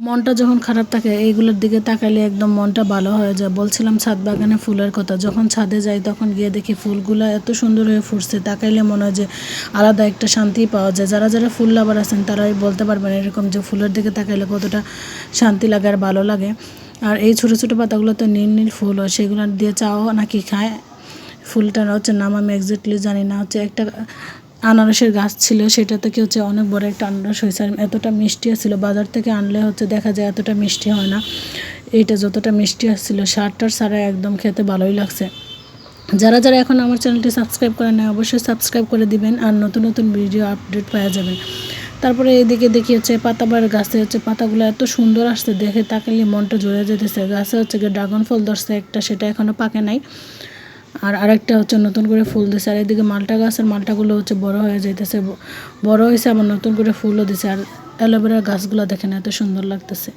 মনটা যখন খারাপ থাকে এইগুলোর দিকে তাকালে একদম মনটা ভালো হয়ে যায়। বলছিলাম ছাদ বাগানে ফুলের কথা, যখন ছাদে যাই তখন গিয়ে দেখি ফুলগুলো এত সুন্দর হয়ে ফুটছে, তাকাইলে মনে হয় যে আলাদা একটা শান্তি পাওয়া যায়। যারা যারা ফুল লাভার আছেন তারাই বলতে পারবেন এরকম যে ফুলের দিকে তাকাইলে কতটা শান্তি লাগে আর ভালো লাগে। আর এই ছোটো ছোটো পাতাগুলো তো নীল নীল ফুল হয়, সেগুলো দিয়ে চাও নাকি খায়। ফুলটার হচ্ছে নাম আমি এক্স্যাক্টলি জানি না। হচ্ছে একটা আনারসের গাছ ছিল, সেটা থেকে হচ্ছে অনেক বড় একটা আনারস হয়েছে, আর এতটা মিষ্টি ছিল। বাজার থেকে আনলে হচ্ছে দেখা যায় এতটা মিষ্টি হয় না, এইটা যতটা মিষ্টি আসছিল সারটার সারা একদম খেতে ভালোই লাগছে। যারা যারা এখন আমার চ্যানেলটি সাবস্ক্রাইব করে নেয় অবশ্যই সাবস্ক্রাইব করে দিবেন, আর নতুন নতুন ভিডিও আপডেট পাওয়া যাবেন। তারপরে এইদিকে দেখি হচ্ছে পাতাবার গাছে হচ্ছে পাতাগুলো এত সুন্দর আসছে, দেখে তাকালে মনটা জুড়ে যেতেছে। গাছে হচ্ছে ড্রাগন ফল ধরছে একটা, সেটা এখনও পাকে নাই, আর আরেকটা হচ্ছে নতুন করে ফুল দিছে। আর এদিকে মালটা গাছের মালটাগুলো হচ্ছে বড় হয়ে যাইতেছে, বড় হয়েছে আবার নতুন করে ফুলও দিছে। আর অ্যালোভেরার গাছগুলো দেখেন এত সুন্দর লাগতেছে।